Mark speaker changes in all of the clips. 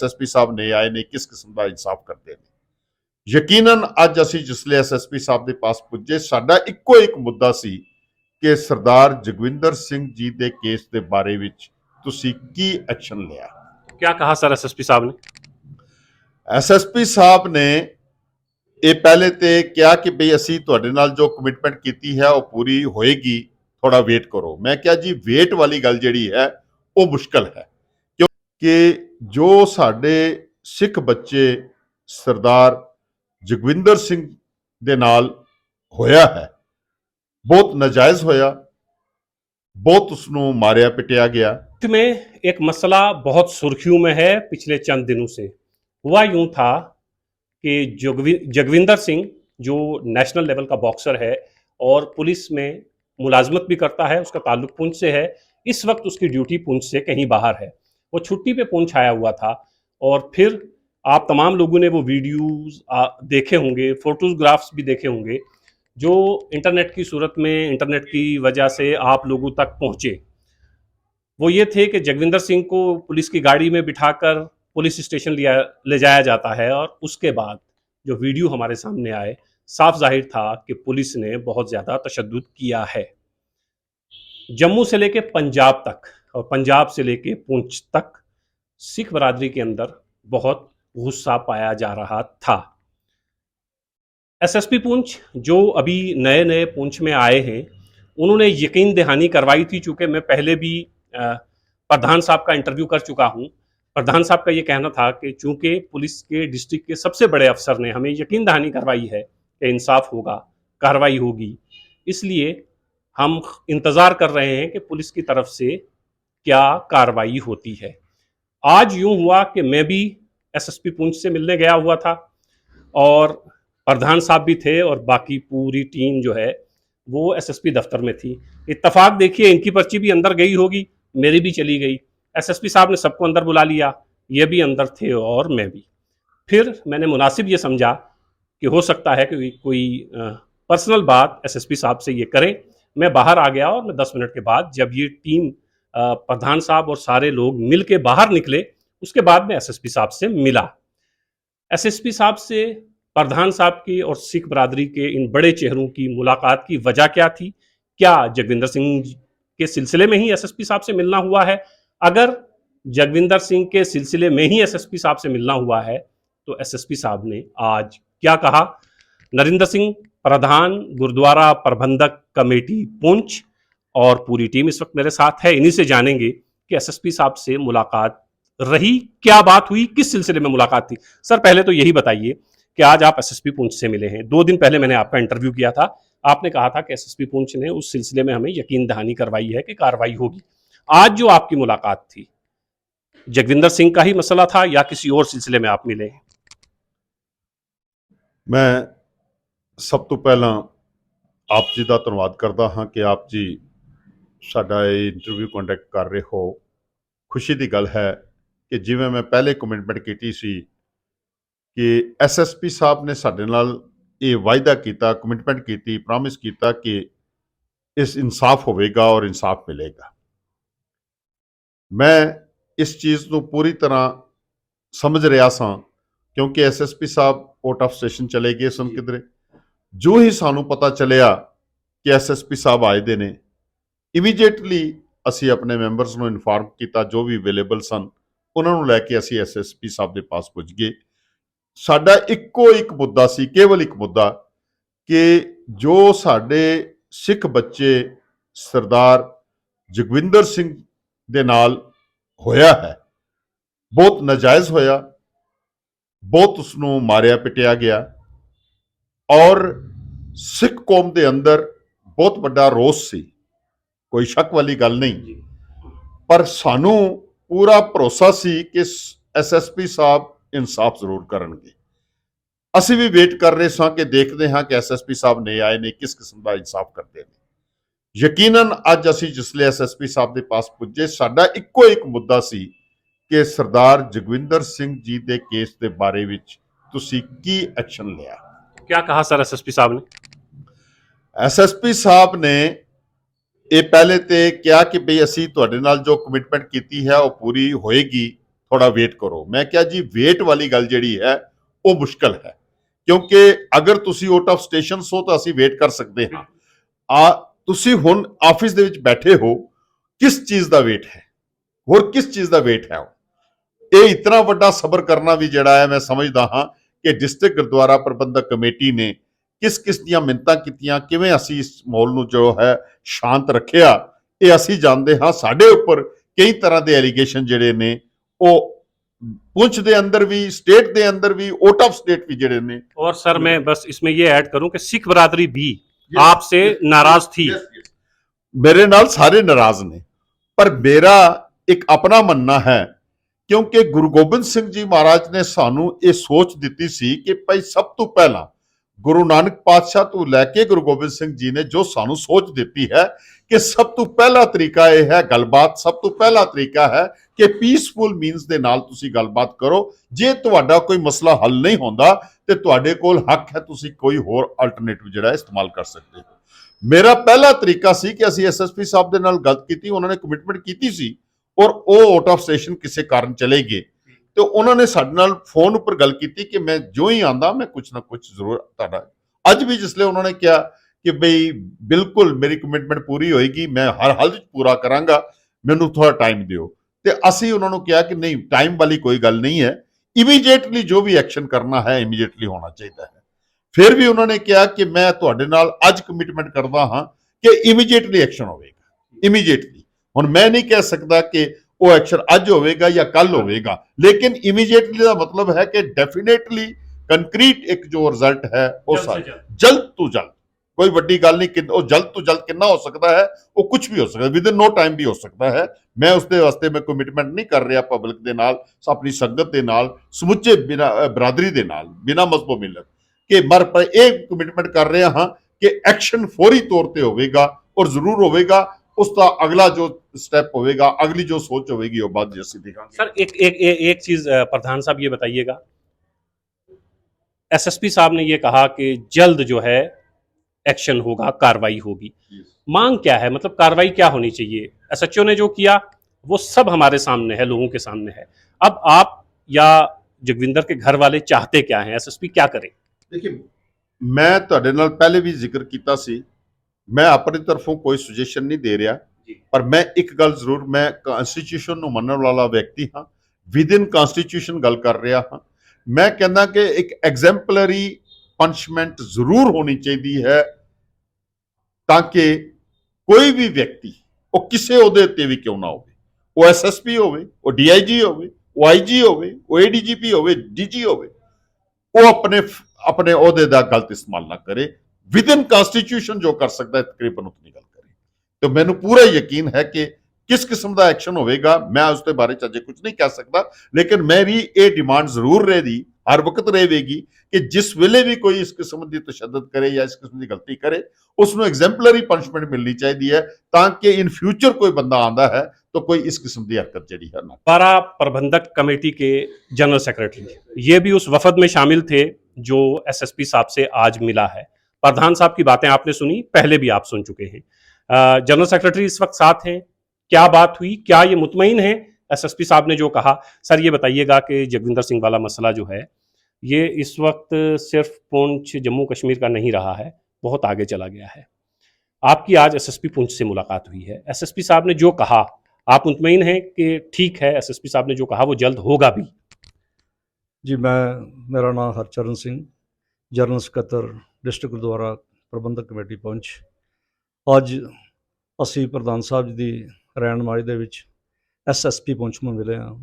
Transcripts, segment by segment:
Speaker 1: SSP ਸਾਹਿਬ ਨੇ ਆਏ ਨੇ ਕਿਸ ਕਿਸਮ ਦਾ ਇਨਸਾਫ ਕਰਦੇ ਨੇ। ਯਕੀਨਨ ਅੱਜ ਅਸੀਂ ਜਿਸਲੇ ਐਸਐਸਪੀ ਸਾਹਿਬ ਦੇ ਪਾਸ ਪੁੱਜੇ, ਸਾਡਾ ਇੱਕੋ ਇੱਕ ਮੁੱਦਾ ਸੀ ਕਿ ਸਰਦਾਰ ਜਗਵਿੰਦਰ ਸਿੰਘ जी ਦੇ ਕੇਸ ਦੇ ਬਾਰੇ ਵਿੱਚ ਤੁਸੀਂ ਕੀ ਐਕਸ਼ਨ ਲਿਆ।
Speaker 2: क्या कहा सर एसएसपी साहब ने?
Speaker 1: ਐਸਐਸਪੀ ਸਾਹਿਬ ਨੇ ਇਹ ਪਹਿਲੇ ਤੇ ਕਿਹਾ ਕਿ ਬਈ ਅਸੀਂ ਤੁਹਾਡੇ ਨਾਲ ਜੋ ਕਮਿਟਮੈਂਟ ਕੀਤੀ ਹੈ ਉਹ ਪੂਰੀ ਹੋਏਗੀ, ਥੋੜਾ ਵੇਟ ਕਰੋ। ਮੈਂ ਕਿਹਾ ਜੀ ਵੇਟ ਵਾਲੀ ਗੱਲ ਜਿਹੜੀ ਹੈ ਉਹ ਮੁਸ਼ਕਲ ਹੈ, ਕਿਉਂਕਿ ਜੋ ਸਾਡੇ ਸਿੱਖ ਬੱਚੇ ਸਰਦਾਰ ਜਗਵਿੰਦਰ ਸਿੰਘ ਦੇ ਨਾਲ ਹੋਇਆ ਹੈ बहुत नाजायज होया, बहुत उसनों मारिया पिटिया गया।
Speaker 2: में एक मसला बहुत सुर्खियों में है पिछले चंद दिनों से। हुआ यूं था कि जगविंदर सिंह जो नेशनल लेवल का बॉक्सर है और पुलिस में मुलाजमत भी करता है, उसका ताल्लुक पुंछ से है। इस वक्त उसकी ड्यूटी पुंछ से कहीं बाहर है, वो छुट्टी पे पुंछ आया हुआ था। और फिर आप तमाम लोगों ने वो वीडियोस देखे होंगे, फोटोग्राफ्स भी देखे होंगे जो इंटरनेट की सूरत में, इंटरनेट की वजह से आप लोगों तक पहुंचे। वो ये थे कि जगविंदर सिंह को पुलिस की गाड़ी में बिठाकर पुलिस स्टेशन ले जाया जाता है और उसके बाद जो वीडियो हमारे सामने आए, साफ जाहिर था कि पुलिस ने बहुत ज़्यादा तशद्दुद किया है। जम्मू से लेके पंजाब तक और पंजाब से लेके पुंछ तक सिख बरादरी के अंदर बहुत गुस्सा पाया जा रहा था। एसएसपी पुंछ जो अभी नए नए पुंछ में आए हैं, उन्होंने यकीन दहानी करवाई थी। चूँकि मैं पहले भी प्रधान साहब का इंटरव्यू कर चुका हूँ। प्रधान साहब का ये कहना था कि चूँकि पुलिस के डिस्ट्रिक्ट के सबसे बड़े अफसर ने हमें यकीन दहानी करवाई है कि इंसाफ होगा, कार्रवाई होगी, इसलिए हम इंतज़ार कर रहे हैं कि पुलिस की तरफ से क्या कार्रवाई होती है। आज यूँ हुआ कि मैं भी एसएसपी पुंछ से मिलने गया हुआ था और प्रधान साहब भी थे और बाकी पूरी टीम जो है वो एसएसपी दफ्तर में थी। इत्तफाक देखिए, इनकी पर्ची भी अंदर गई होगी, मेरी भी चली गई। एसएसपी साहब ने सबको अंदर बुला लिया, ये भी अंदर थे और मैं भी। फिर मैंने मुनासिब ये समझा कि हो सकता है कि कोई पर्सनल बात एसएसपी साहब से ये करें। मैं बाहर आ गया और मैं 10 मिनट के बाद जब ये टीम प्रधान साहब और सारे लोग मिल के बाहर निकले, उसके बाद मैं एसएसपी साहब से मिला। एसएसपी साहब से, प्रधान साहब की और सिख बरादरी के इन बड़े चेहरों की मुलाकात की वजह क्या थी? क्या जगविंदर सिंह के सिलसिले में ही एसएसपी साहब से मिलना हुआ है? अगर जगविंदर सिंह के सिलसिले में ही एसएसपी साहब से मिलना हुआ है तो एसएसपी साहब ने आज क्या कहा? नरिंदर सिंह, प्रधान गुरुद्वारा प्रबंधक कमेटी पुंछ और पूरी टीम इस वक्त मेरे साथ है। इन्हीं से जानेंगे कि एसएसपी साहब से मुलाकात रही, क्या बात हुई, किस सिलसिले में मुलाकात थी। सर, पहले तो यही बताइए कि आज आप एसएसपी पुंछ से मिले हैं। 2 दिन पहले मैंने आपका इंटरव्यू किया था, आपने कहा था कि एसएसपी पुंछ ने उस सिलसिले में हमें यकीन दहानी करवाई है कि कार्रवाई होगी। आज जो आपकी मुलाकात थी, जगविंदर सिंह का ही मसला था या किसी और सिलसिले में आप मिले?
Speaker 1: मैं सब तो पहला आप जी का धन्यवाद करता हाँ कि आप जी साडा इंटरव्यू कंडक्ट कर रहे हो। खुशी की गल है कि जिवें मैं पहले कमिटमेंट की सी कि एसएसपी साहब ने साडे नाल ये वायदा किया, कमिटमेंट की, प्रॉमिस किया कि इस इंसाफ होगा और इंसाफ मिलेगा। मैं इस चीज़ को पूरी तरह समझ रहा सा क्योंकि एसएसपी साहब आउट ऑफ स्टेशन चले गए सन किधरे। जो ही सानू पता चलिया कि एसएसपी साहब आए दे ने, इमीडिएटली असी अपने मैंबरस को इनफॉर्म किया, जो भी अवेलेबल सन उन्होंने लैके असी एसएसपी साहब के पास पुज गए। साडा इक्को एक मुद्दा सी, केवल एक मुद्दा कि जो साडे सिख बच्चे सरदार जगविंदर सिंह दे नाल होया है बहुत नाजायज होया, बहुत उसनों मारिया पिटिया गया और सिख कौम के अंदर बहुत बड़ा रोस सी, कोई शक वाली गल नहीं। पर सानू पूरा भरोसा सी कि एसएसपी साहब इंसाफ जरूर करनगे। असी भी वेट कर रहे सां कि देखते हाँ कि एसएसपी साहब ने आए ने किस किस्म का इंसाफ करते हैं। यकीनन अज असी जिसले एसएसपी साहब के पास पुजे, साडा इक्को एक मुद्दा सी कि सरदार जगविंदर सिंह जी के केस के बारे विच तुसी की एक्शन लिया।
Speaker 2: क्या कहा सर एसएसपी साहब ने?
Speaker 1: एसएसपी साहब ने ये पहले तो कहा कि बई असी तुहाडे नाल जो कमिटमेंट की है वो पूरी होएगी, थोड़ा वेट करो। मैं क्या जी वेट वाली गल जिहड़ी है वो मुश्किल है, क्योंकि अगर तुसी आउट ऑफ स्टेशन हो तो ਅਸੀਂ ਵੇਟ ਕਰ ਸਕਦੇ ਹਾਂ। ਤੁਸੀਂ ਹੁਣ ਆਫਿਸ ਦੇ ਵਿੱਚ ਬੈਠੇ ਹੋ, ਕਿਸ ਚੀਜ਼ ਦਾ ਵੇਟ ਹੈ, ਹੋਰ ਕਿਸ ਚੀਜ਼ ਦਾ ਵੇਟ ਹੈ? ਇਹ ਇਤਨਾ ਵੱਡਾ ਸਬਰ ਕਰਨਾ ਵੀ ਜਿਹੜਾ ਹੈ, ਮੈਂ ਸਮਝਦਾ ਹਾਂ ਕਿ ਡਿਸਟ੍ਰਿਕਟ ਗੁਰਦੁਆਰਾ ਪ੍ਰਬੰਧਕ ਕਮੇਟੀ ਨੇ ਕਿਸ ਕਿਸ ਦੀਆਂ ਮਿੰਨਤਾਂ ਕੀਤੀਆਂ, ਕਿਵੇਂ ਅਸੀਂ ਇਸ ਮਾਹੌਲ ਨੂੰ ਜੋ ਹੈ ਸ਼ਾਂਤ ਰੱਖਿਆ, ਇਹ ਅਸੀਂ ਜਾਣਦੇ ਹਾਂ। ਸਾਡੇ ਉੱਪਰ ਕਈ ਤਰ੍ਹਾਂ ਦੇ ਐਲੀਗੇਸ਼ਨ ਜਿਹੜੇ ਨੇ ਉਹ पुंछ दे अंदर भी, स्टेट दे अंदर भी, आउट ऑफ स्टेट भी जड़े ने।
Speaker 2: और सर मैं बस इसमें ये ऐड करूं कि सिख बरादरी भी आपसे नाराज थी।
Speaker 1: मेरे नाल सारे नाराज ने, पर मेरा एक अपना मनना है, क्योंकि गुरु गोबिंद सिंह जी महाराज ने सानू ये सोच दी सी कि भाई सब तो पहला गुरु नानक पातशाह तो लैके गुरु गोबिंद सिंह जी ने जो सानू सोच दी है कि सब तो पहला तरीका यह है गलबात, सब तो पहला तरीका है कि पीसफुल मीनस दे नाल तुसी गलबात करो। जे तुहाडा कोई मसला हल नहीं होंदा ते तुहाडे कोल हक है तुसी कोई होर अल्टरनेटिव जिहड़ा इस्तेमाल कर सकते हो। मेरा पहला तरीका सी कि असी SSP साहब दे नाल गल कीती, उन्होंने कमिटमेंट कीती सी और वो आउट ऑफ स्टेशन किसी कारण चले गए, तो उन्होंने साडे नाल फोन उपर गल कीती कि मैं जो ही आंदा मैं कुछ ना कुछ जरूर तुहाडा। अज भी जिसले उन्होंने कहा कि बई बिल्कुल मेरी कमिटमेंट पूरी होएगी, मैं हर हाल पूरा करांगा, मैनू थोड़ा टाइम दिओ। ते असी उन्होंने कहा कि नहीं, टाइम वाली कोई गल नहीं है, इमीडिएटली जो भी एक्शन करना है इमीडिएटली होना चाहिए है। फिर भी उन्होंने कहा कि मैं तुहाडे नाल अज कमिटमेंट करदा हां कि इमीडिएटली एक्शन होवेगा, इमीडिएटली। हुण मैं नहीं कह सकदा कि वो एक्शन अज होवेगा या कल होवेगा, लेकिन इमीडिएटली का मतलब है कि डेफिनेटली कंक्रीट एक जो रिजल्ट है वो जल्द तो जल्द, कोई बड़ी गल नहीं कि जल्द तो जल्द कितना हो सकता है, वो कुछ भी हो सकता है, विद इन नो टाइम भी हो सकता है। मैं उसके वास्ते मैं कमिटमेंट नहीं कर रहा पब्लिक के नाल, अपनी संगत के नाल, समुचे बिना बरादरी के नाल, बिना मजहबो मिलत कि मर पर एक कमिटमेंट कर रहा हाँ कि एक्शन फौरी तौर पर होवेगा और जरूर होवेगा। उसका अगला जो स्टेप होगा, अगली जो सोच होगी वो बात जैसे दिखाएंगे।
Speaker 2: सर एक चीज प्रधान साहब ये बताइएगा, SSP साहब ने ये कहा कि जल्द जो है एक्शन होगा, कार्रवाई होगी। मांग क्या है, मतलब कार्रवाई क्या होनी चाहिए? SHO ने जो किया वो सब हमारे सामने है, लोगों के सामने है। अब आप या जगविंदर के घर वाले चाहते क्या हैं, SSP क्या करे?
Speaker 1: देखिए, मैं तुहाडे नाल पहले भी जिक्र किया सी, मैं अपनी तरफों कोई सुजेशन नहीं दे रहा, पर मैं एक गल जरूर, मैं कॉन्स्टिट्यूशन नूं मनण वाला व्यक्ति हाँ, विद इन कॉन्स्टिट्यूशन गल कर रहा हाँ। मैं कहना कि एक एग्जैम्पलरी पनिशमेंट जरूर होनी चाहिए है, ताकि कोई भी व्यक्ति वो किसी ओहदे ते भी क्यों ना हो, वो SSP होवे, वो DIG होवे, वो IG होवे, वो ADGP होवे, DG होवे, वो अपने अपने ओहदे दा गलत इस्तेमाल ना करे। विद इन कॉन्स्टिट्यूशन जो कर सकता है तकरीबन उतनी गल करे। तो मैनू पूरा यकीन है कि किस किस्म का एक्शन होगा, मैं उसके बारे च अजे कुछ नहीं कह सकता, लेकिन मेरी ये डिमांड जरूर रहेगी, हर वक्त रहेगी कि जिस वेले भी कोई इस किस्म की तशद्दद करे या इस किस्म की गलती करे, उसमें एग्जैम्पलरी पनिशमेंट मिलनी चाहिए है, ताकि इन फ्यूचर कोई बंदा आंदा है तो कोई इस किस्म की हरकत जी है ना।
Speaker 2: पारा प्रबंधक कमेटी के जनरल सेक्रेटरी ये भी उस वफद में शामिल थे जो SSP साहब से आज मिला है। प्रधान साहब की बातें आपने सुनी, पहले भी आप सुन चुके हैं। जनरल सेक्रेटरी इस वक्त साथ हैं, क्या बात हुई, क्या ये मुतमईन है SSP साहब ने जो कहा? सर ये बताइएगा कि जगविंदर सिंह वाला मसला जो है ये इस वक्त सिर्फ पुंछ जम्मू कश्मीर का नहीं रहा है, बहुत आगे चला गया है। आपकी आज SSP पुंछ से मुलाकात हुई है, SSP साहब ने जो कहा आप मुतमईन हैं कि ठीक है, SSP साहब ने जो कहा वो जल्द होगा भी?
Speaker 3: जी, मेरा नाम हरचरण सिंह, जनरल ਸਕੱਤਰ डिस्ट्रिक्ट गुरुद्वारा प्रबंधक कमेटी पुंछ। ਅੱਜ ਅਸੀਂ ਪ੍ਰਧਾਨ ਸਾਹਿਬ ਜੀ ਦੀ ਰਹਿਨੁਮਾਈ ਦੇ ਵਿੱਚ SSP ਪੁੰਛ ਨੂੰ ਮਿਲੇ ਹਾਂ।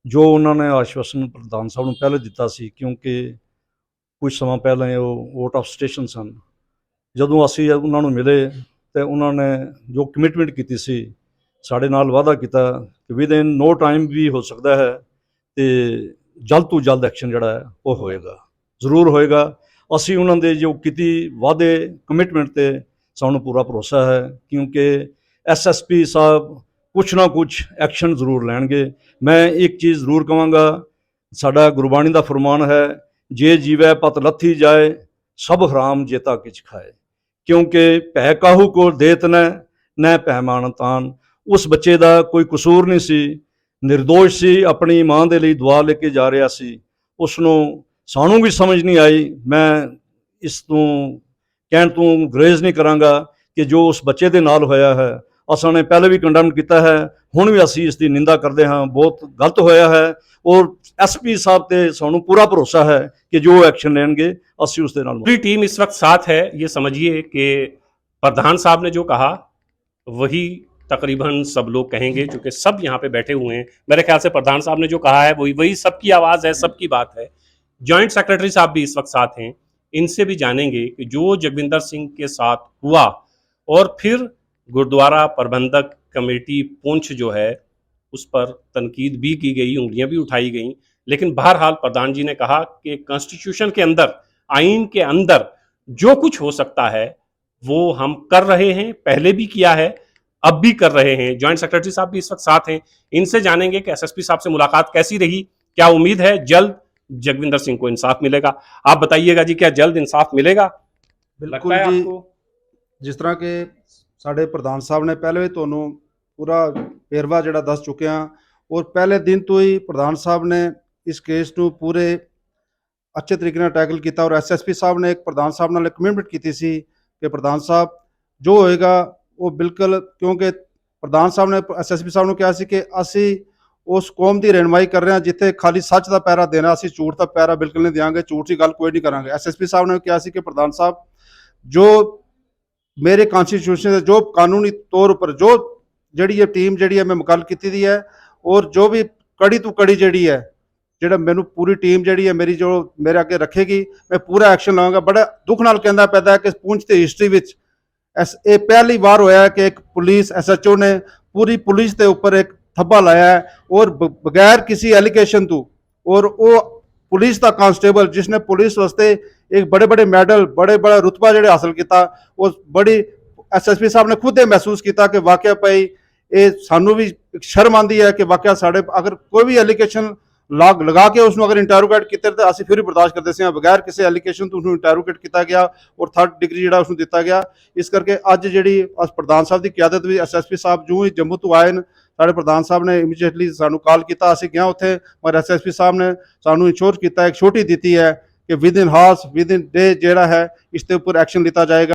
Speaker 3: ਜੋ ਉਹਨਾਂ ਨੇ ਆਸ਼ਵਾਸਨ ਪ੍ਰਧਾਨ ਸਾਹਿਬ ਨੂੰ ਪਹਿਲੇ ਦਿੱਤਾ ਸੀ, ਕਿਉਂਕਿ ਕੁਝ ਸਮਾਂ ਪਹਿਲਾਂ ਉਹ ਆਊਟ ਆਫ ਸਟੇਸ਼ਨ ਸਨ, ਜਦੋਂ ਅਸੀਂ ਉਹਨਾਂ ਨੂੰ ਮਿਲੇ ਤੇ ਉਹਨਾਂ ਨੇ ਜੋ ਕਮਿਟਮੈਂਟ ਕੀਤੀ ਸੀ, ਸਾਡੇ ਨਾਲ ਵਾਅਦਾ ਕੀਤਾ ਕਿ ਵਿਦ ਇਨ ਨੋ ਟਾਈਮ ਵੀ ਹੋ ਸਕਦਾ ਹੈ ਤੇ ਜਲਦ ਤੋਂ ਜਲਦ ਐਕਸ਼ਨ ਜਿਹੜਾ ਹੈ ਉਹ ਹੋਏਗਾ, ਜ਼ਰੂਰ ਹੋਏਗਾ। ਅਸੀਂ ਉਹਨਾਂ ਦੇ ਜੋ ਕੀਤੀ ਵਾਅਦੇ ਕਮਿਟਮੈਂਟ ਤੇ ਸਾਨੂੰ ਪੂਰਾ ਭਰੋਸਾ ਹੈ, ਕਿਉਂਕਿ SSP ਸਾਹਿਬ ਕੁਛ ਨਾ ਕੁਛ ਐਕਸ਼ਨ ਜ਼ਰੂਰ ਲੈਣਗੇ। ਮੈਂ ਇੱਕ ਚੀਜ਼ ਜ਼ਰੂਰ ਕਹਾਂਗਾ, ਸਾਡਾ ਗੁਰਬਾਣੀ ਦਾ ਫਰਮਾਨ ਹੈ, ਜੇ ਜੀਵੈ ਪਤ ਲੱਥੀ ਜਾਏ ਸਭ ਹਰਾਮ ਜੇਤਾ ਕਿਛ ਖਾਏ, ਕਿਉਂਕਿ ਭੈ ਕਾਹੂ ਕੋ ਦੇਤ ਨੈ ਭੈ ਮਾਨ ਤਾਨ। ਉਸ ਬੱਚੇ ਦਾ ਕੋਈ ਕਸੂਰ ਨਹੀਂ ਸੀ, ਨਿਰਦੋਸ਼ ਸੀ, ਆਪਣੀ ਮਾਂ ਦੇ ਲਈ ਦੁਆ ਲੈ ਕੇ ਜਾ ਰਿਹਾ ਸੀ। ਉਸ ਨੂੰ ਸਾਨੂੰ ਵੀ ਸਮਝ ਨਹੀਂ ਆਈ। ਮੈਂ ਇਸ ਤੋਂ ਕਹਿਣ ਤੋਂ ਗੁਰੇਜ਼ ਨਹੀਂ ਕਰਾਂਗਾ ਕਿ ਜੋ ਉਸ ਬੱਚੇ ਦੇ ਨਾਲ ਹੋਇਆ ਹੈ, ਅਸਾਂ ਨੇ ਪਹਿਲੇ ਵੀ ਕੰਡੈਮ ਕੀਤਾ ਹੈ, ਹੁਣ ਵੀ ਅਸੀਂ ਇਸ ਦੀ ਨਿੰਦਾ ਕਰਦੇ ਹਾਂ। ਬਹੁਤ ਗਲਤ ਹੋਇਆ ਹੈ ਔਰ ਐਸਪੀ ਸਾਹਿਬ ਤੇ ਸਾਨੂੰ पूरा भरोसा है कि जो एक्शन लेंगे ਅਸੀਂ ਉਸ ਦੇ ਨਾਲ।
Speaker 2: पूरी टीम इस वक्त साथ है। ये समझिए कि प्रधान साहब ने जो कहा वही तकरीबन सब लोग कहेंगे, क्योंकि सब यहाँ पे बैठे हुए हैं। मेरे ख्याल से प्रधान साहब ने जो कहा है वही सबकी आवाज़ है, सबकी बात है। जॉइंट सेक्रेटरी साहब भी इस वक्त साथ हैं, इनसे भी जानेंगे कि जो जगविंदर सिंह के साथ हुआ और फिर गुरुद्वारा प्रबंधक कमेटी पुंछ जो है उस पर तनकीद भी की गई, उंगलियां भी उठाई गई, लेकिन बहरहाल प्रधान जी ने कहा कि कॉन्स्टिट्यूशन के अंदर, आइन के अंदर जो कुछ हो सकता है वो हम कर रहे हैं, पहले भी किया है, अब भी कर रहे हैं। जॉइंट सेक्रेटरी साहब भी इस वक्त साथ हैं, इनसे जानेंगे कि एसएसपी साहब से मुलाकात कैसी रही, क्या उम्मीद है जल्द जगविंदर सिंह को इंसाफ मिलेगा। आप बताइएगा जी, क्या जल्द इंसाफ मिलेगा?
Speaker 4: बिल्कुल
Speaker 2: लगता है
Speaker 4: जी,
Speaker 2: आपको?
Speaker 4: जिस तरह के साढ़े प्रधान साहब ने पहले भी ਤੁਹਾਨੂੰ पूरा ਵੇਰਵਾ ਜਿਹੜਾ ਦੱਸ ਚੁੱਕੇ ਹਾਂ, ਔਰ ਪਹਿਲੇ ਦਿਨ ਤੋਂ ਹੀ ਪ੍ਰਧਾਨ ਸਾਹਿਬ ਨੇ ਇਸ ਕੇਸ ਨੂੰ ਪੂਰੇ ਅੱਛੇ ਤਰੀਕੇ ਨਾਲ ਟੈਕਲ ਕੀਤਾ। ਔਰ ਐਸਐਸਪੀ ਸਾਹਿਬ ਨੇ ਇੱਕ ਪ੍ਰਧਾਨ ਸਾਹਿਬ ਨਾਲ ਕਮਿਟਮੈਂਟ ਕੀਤੀ ਸੀ ਕਿ ਪ੍ਰਧਾਨ ਸਾਹਿਬ ਜੋ ਹੋਏਗਾ ਉਹ ਬਿਲਕੁਲ, ਕਿਉਂਕਿ ਪ੍ਰਧਾਨ ਸਾਹਿਬ ਨੇ ਐਸਐਸਪੀ ਸਾਹਿਬ ਨੂੰ ਕਿਹਾ ਸੀ ਕਿ ਅਸੀਂ ਉਸ ਕੌਮ ਦੀ ਰਹਿਨੁਮਾਈ ਕਰ ਰਹੇ ਹਾਂ ਜਿੱਥੇ ਖਾਲੀ ਸੱਚ ਦਾ ਪਹਿਰਾ ਦੇਣਾ, ਅਸੀਂ ਝੂਠ ਦਾ ਪਹਿਰਾ ਬਿਲਕੁਲ ਨਹੀਂ ਦਿਆਂਗੇ, ਝੂਠ ਦੀ ਗੱਲ ਕੋਈ ਨਹੀਂ ਕਰਾਂਗੇ। ਐਸਐਸਪੀ ਸਾਹਿਬ ਨੇ ਕਿਹਾ ਸੀ ਕਿ ਪ੍ਰਧਾਨ ਸਾਹਿਬ ਜੋ ਮੇਰੇ ਕॉन्स्टिट्यूशन ਦੇ ਜੋ ਕਾਨੂੰਨੀ ਤੌਰ ਉੱਪਰ ਜੋ ਜਿਹੜੀ ਇਹ ਟੀਮ ਜਿਹੜੀ ਹੈ ਮੈਂ ਮੁਕੱਲਫ ਕੀਤੀ ਦੀ ਹੈ, ਔਰ ਜੋ ਵੀ ਕੜੀ ਤੋਂ ਕੜੀ ਜਿਹੜੀ ਹੈ ਜਿਹੜਾ ਮੈਨੂੰ ਪੂਰੀ ਟੀਮ ਜਿਹੜੀ ਹੈ ਮੇਰੀ ਜੋ ਮੇਰੇ ਅੱਗੇ ਰੱਖੇਗੀ, ਮੈਂ ਪੂਰਾ ਐਕਸ਼ਨ ਲਵਾਂਗਾ। ਬੜਾ ਦੁੱਖ ਨਾਲ ਕਹਿੰਦਾ ਪੈਦਾ ਹੈ ਕਿ ਪੁੰਛ ਦੀ ਹਿਸਟਰੀ ਵਿੱਚ ਇਹ ਪਹਿਲੀ ਵਾਰ ਹੋਇਆ ਹੈ ਕਿ ਇੱਕ ਪੁਲਿਸ ਐਸਐਚਓ ਨੇ ਪੂਰੀ ਪੁਲਿਸ ਦੇ ਉੱਪਰ ਇੱਕ ਥੱਬਾ ਲਾਇਆ ਹੈ ਔਰ ਬਗੈਰ ਕਿਸੇ ਐਲੀਗੇਸ਼ਨ ਤੋਂ। ਔਰ ਉਹ ਪੁਲਿਸ ਦਾ ਕਾਂਸਟੇਬਲ ਜਿਸਨੇ ਪੁਲਿਸ ਵਾਸਤੇ ਇੱਕ ਬੜੇ ਬੜੇ ਮੈਡਲ, ਬੜੇ ਬੜਾ ਰੁਤਬਾ ਜਿਹੜੇ ਹਾਸਲ ਕੀਤਾ, ਉਹ ਬੜੀ ਐਸਐਸਪੀ ਸਾਹਿਬ ਨੇ ਖੁਦ ਇਹ ਮਹਿਸੂਸ ਕੀਤਾ ਕਿ ਵਾਕਿਆ ਭਾਈ ਇਹ ਸਾਨੂੰ ਵੀ ਸ਼ਰਮ ਆਉਂਦੀ ਹੈ ਕਿ ਵਾਕਿਆ ਸਾਡੇ ਅਗਰ ਕੋਈ ਵੀ ਐਲੀਗੇਸ਼ਨ ਲਗਾ ਕੇ ਉਸ ਨੂੰ ਅਗਰ ਇੰਟਰੋਗੇਟ ਕੀਤਾ ਤਾਂ ਅਸੀਂ ਫਿਰ ਵੀ ਬਰਦਾਸ਼ਤ ਕਰਦੇ ਸੀ, ਬਗੈਰ ਕਿਸੇ ਐਲੀਗੇਸ਼ਨ ਤੋਂ ਉਸਨੂੰ ਇੰਟਰੋਗੇਟ ਕੀਤਾ ਗਿਆ ਔਰ 3rd ਡਿਗਰੀ ਜਿਹੜਾ ਉਸਨੂੰ ਦਿੱਤਾ ਗਿਆ। ਇਸ ਕਰਕੇ ਅੱਜ ਜਿਹੜੀ ਪ੍ਰਧਾਨ ਸਾਹਿਬ ਦੀ ਕਿਆਦਤ ਵਿੱਚ ਐਸਐਸਪੀ ਸਾਹਿਬ ਜੋ ਹੀ ਜੰਮੂ ਤੋਂ ਆਏ ਨੇ, ਸਾਡੇ ਪ੍ਰਧਾਨ ਸਾਹਿਬ ਨੇ ਇਮੀਡੀਏਟਲੀ ਸਾਨੂੰ ਕਾਲ ਕੀਤਾ, ਅਸੀਂ ਗਿਆ ਉੱਥੇ, ਪਰ ਐਸਐਸਪੀ ਸਾਹਿਬ ਨੇ ਸਾਨੂੰ ਇੰਸ਼ੋਰ ਕੀਤਾ, ਇੱਕ ਛੋਟੀ ਦਿੱਤੀ ਹੈ ਕਿ ਵਿਦਿਨ ਹਾਰਸ ਵਿਦਿਨ ਡੇ ਜਿਹੜਾ ਹੈ ਇਸ ਦੇ ਉੱਪਰ ਐਕਸ਼ਨ ਲਿੱਤਾ ਜਾਏਗਾ।